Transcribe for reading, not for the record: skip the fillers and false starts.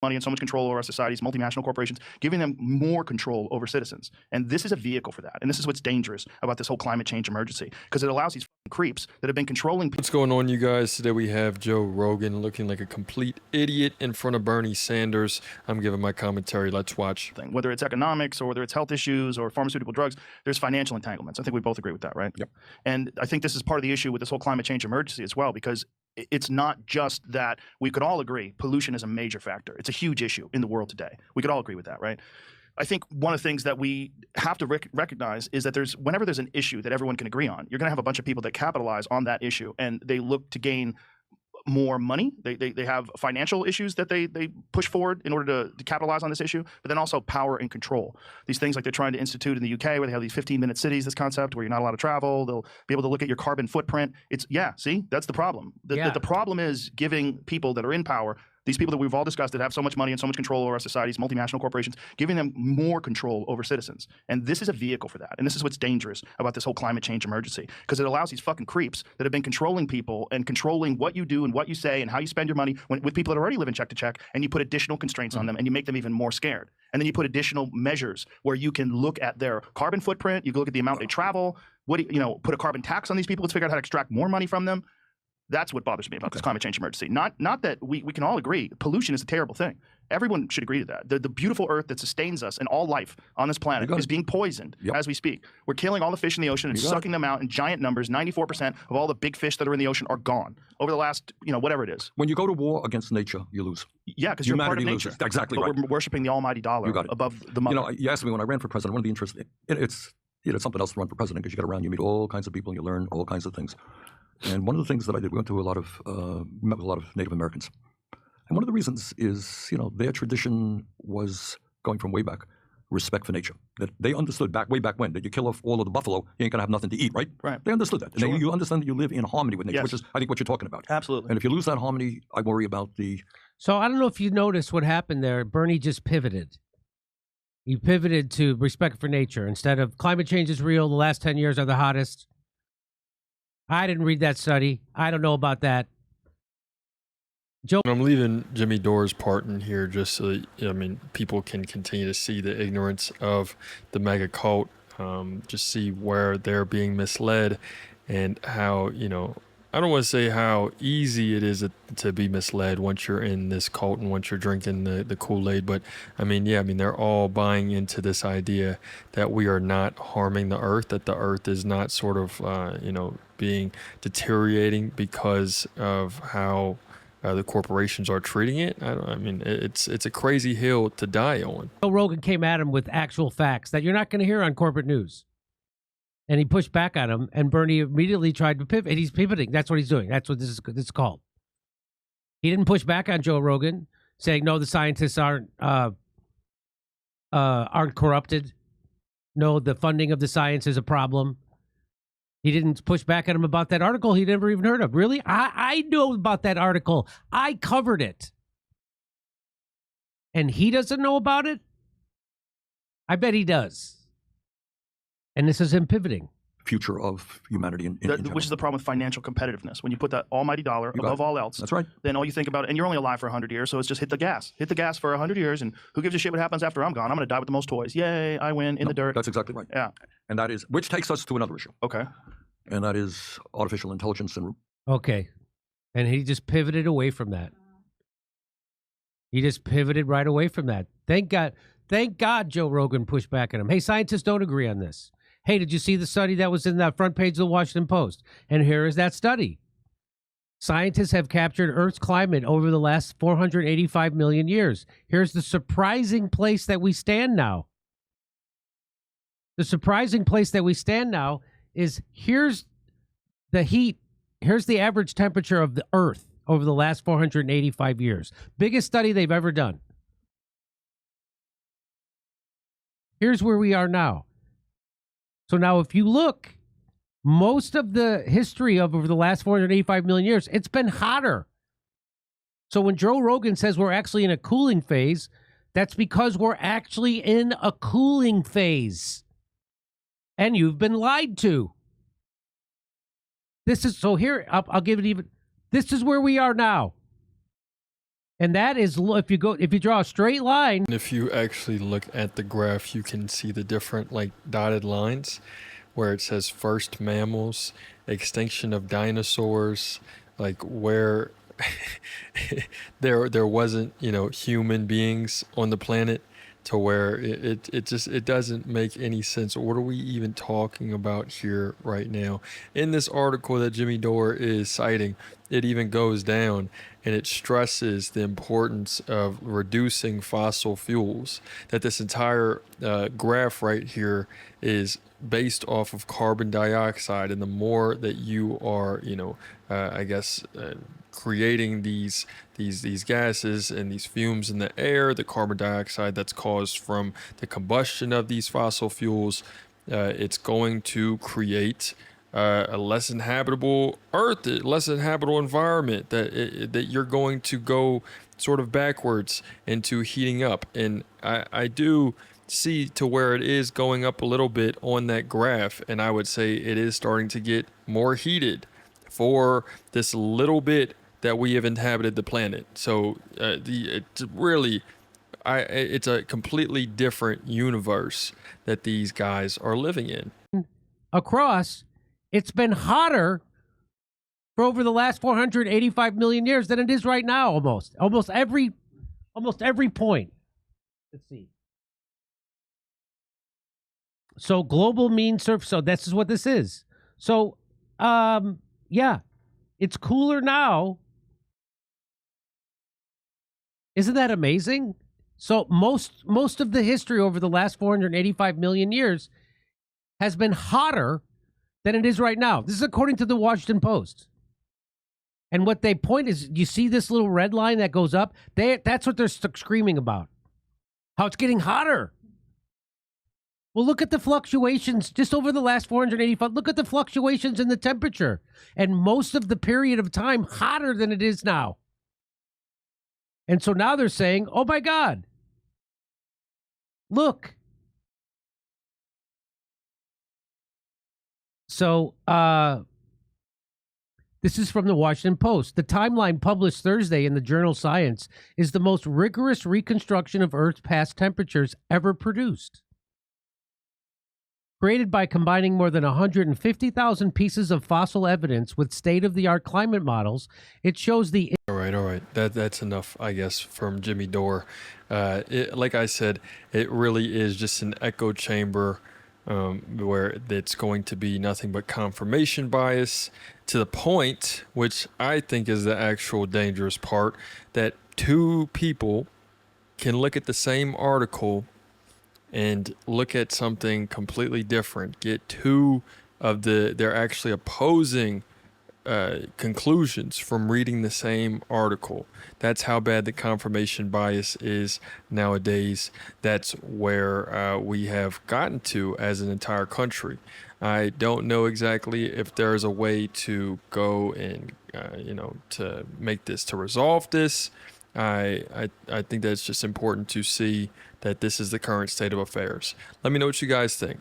money and so much control over our societies, multinational corporations, giving them more control over citizens. And this is a vehicle for that. And this is what's dangerous about this whole climate change emergency, because it allows these creeps that have been controlling people. What's going on, you guys? Today we have Joe Rogan looking like a complete idiot in front of Bernie Sanders. I'm giving my commentary. Let's watch. Whether it's economics or whether it's health issues or pharmaceutical drugs, there's financial entanglements. I think we both agree with that, right? Yep. And I think this is part of the issue with this whole climate change emergency as well, because it's not just that. We could all agree pollution is a major factor. It's a huge issue in the world today. We could all agree with that, right? I think one of the things that we have to recognize is that whenever there's an issue that everyone can agree on, you're going to have a bunch of people that capitalize on that issue, and they look to gain more money. They have financial issues that they push forward in order to capitalize on this issue, but then also power and control. These things like they're trying to institute in the UK, where they have these 15-minute cities, this concept where you're not allowed to travel. They'll be able to look at your carbon footprint. See, that's the problem. The problem is giving people that are in power, these people that we've all discussed that have so much money and so much control over our societies, multinational corporations, giving them more control over citizens. And this is a vehicle for that. And this is what's dangerous about this whole climate change emergency, because it allows these fucking creeps that have been controlling people and controlling what you do and what you say and how you spend your money with people that already live in check to check, and you put additional constraints on them and you make them even more scared. And then you put additional measures where you can look at their carbon footprint, you can look at the amount they travel, put a carbon tax on these people. Let's figure out how to extract more money from them. That's what bothers me about this climate change emergency. Not that we can all agree pollution is a terrible thing. Everyone should agree to that. The beautiful earth that sustains us and all life on this planet is being poisoned as we speak. We're killing all the fish in the ocean and sucking them out in giant numbers. 94% of all the big fish that are in the ocean are gone over the last, whatever it is. When you go to war against nature, you lose. Yeah, because you're part of nature. Exactly but right. We're worshiping the almighty dollar above the mother. You asked me when I ran for president, one of the interests, it's something else to run for president, because you get around, you meet all kinds of people, and you learn all kinds of things. And one of the things that I did, we went to met with a lot of Native Americans. And one of the reasons is, their tradition was going from way back, respect for nature. That they understood way back when, that you kill off all of the buffalo, you ain't going to have nothing to eat, right? Right. They understood that. Sure. And you understand that you live in harmony with nature, which is, I think, what you're talking about. Absolutely. And if you lose that harmony, I worry about the... So I don't know if you noticed what happened there. Bernie just pivoted. He pivoted to respect for nature. Instead of climate change is real, the last 10 years are the hottest. I didn't read that study. I don't know about that. Joe, I'm leaving Jimmy Dore's part in here just so people can continue to see the ignorance of the mega cult, just see where they're being misled, and how, I don't want to say how easy it is to be misled once you're in this cult and once you're drinking the Kool-Aid. But they're all buying into this idea that we are not harming the earth, that the earth is not sort of, being deteriorating because of how the corporations are treating it. It's a crazy hill to die on. Joe Rogan came at him with actual facts that you're not going to hear on corporate news. And he pushed back on him, and Bernie immediately tried to pivot. And he's pivoting. That's what he's doing. That's what this is called. He didn't push back on Joe Rogan, saying, no, the scientists aren't corrupted. No, the funding of the science is a problem. He didn't push back at him about that article he never even heard of. Really? I know about that article. I covered it. And he doesn't know about it? I bet he does. And this is him pivoting. Future of humanity in which is the problem with financial competitiveness. When you put that almighty dollar above all else, that's right. Then all you think about, and you're only alive for 100 years, so it's just hit the gas. Hit the gas for 100 years, and who gives a shit what happens after I'm gone? I'm going to die with the most toys. Yay, I win in the dirt. That's exactly right. Yeah. And that is, which takes us to another issue. Okay. And that is artificial intelligence and... Okay. And he just pivoted away from that. He just pivoted right away from that. Thank God Joe Rogan pushed back at him. Hey, scientists don't agree on this. Hey, did you see the study that was in that front page of the Washington Post? And here is that study. Scientists have captured Earth's climate over the last 485 million years. Here's the surprising place that we stand now. The surprising place that we stand now is here's the heat. Here's the average temperature of the Earth over the last 485 years. Biggest study they've ever done. Here's where we are now. So now if you look, most of the history of over the last 485 million years, it's been hotter. So when Joe Rogan says we're actually in a cooling phase, that's because we're actually in a cooling phase. And you've been lied to. This is, so here, I'll give it even, this is where we are now. And that is, if you draw a straight line. And if you actually look at the graph, you can see the different like dotted lines where it says first mammals, extinction of dinosaurs, like where there wasn't, you know, human beings on the planet, to where it just doesn't make any sense. What are we even talking about here right now? In this article that Jimmy Dore is citing, it even goes down and it stresses the importance of reducing fossil fuels, that this entire graph right here is based off of carbon dioxide, and the more that you are, you know, creating these gases and these fumes in the air, the carbon dioxide that's caused from the combustion of these fossil fuels, it's going to create a less inhabitable earth, a less inhabitable environment, that you're going to go sort of backwards into heating up. And I do see to where it is going up a little bit on that graph, and I would say it is starting to get more heated for this little bit that we have inhabited the planet. So it's a completely different universe that these guys are living in. Across, it's been hotter for over the last 485 million years than it is right now. Almost every point. Let's see. So global mean surf. So this is what this is. So, yeah, it's cooler now. Isn't that amazing? So most of the history over the last 485 million years has been hotter than it is right now. This is according to the Washington Post. And what they point is, you see this little red line that goes up? That's what they're screaming about. How it's getting hotter. Well, look at the fluctuations just over the last 485. Look at the fluctuations in the temperature. And most of the period of time hotter than it is now. And so now they're saying, oh my God, look. So this is from the Washington Post. The timeline published Thursday in the journal Science is the most rigorous reconstruction of Earth's past temperatures ever produced. Created by combining more than 150,000 pieces of fossil evidence with state-of-the-art climate models, it shows the... All right. That's enough, I guess, from Jimmy Dore. Like I said, it really is just an echo chamber where it's going to be nothing but confirmation bias, to the point, which I think is the actual dangerous part, that two people can look at the same article and look at something completely different, get two of they're actually opposing conclusions from reading the same article. That's how bad the confirmation bias is nowadays. That's where we have gotten to as an entire country. I don't know exactly if there's a way to go and, to make this, to resolve this. I think that it's just important to see that this is the current state of affairs. Let me know what you guys think.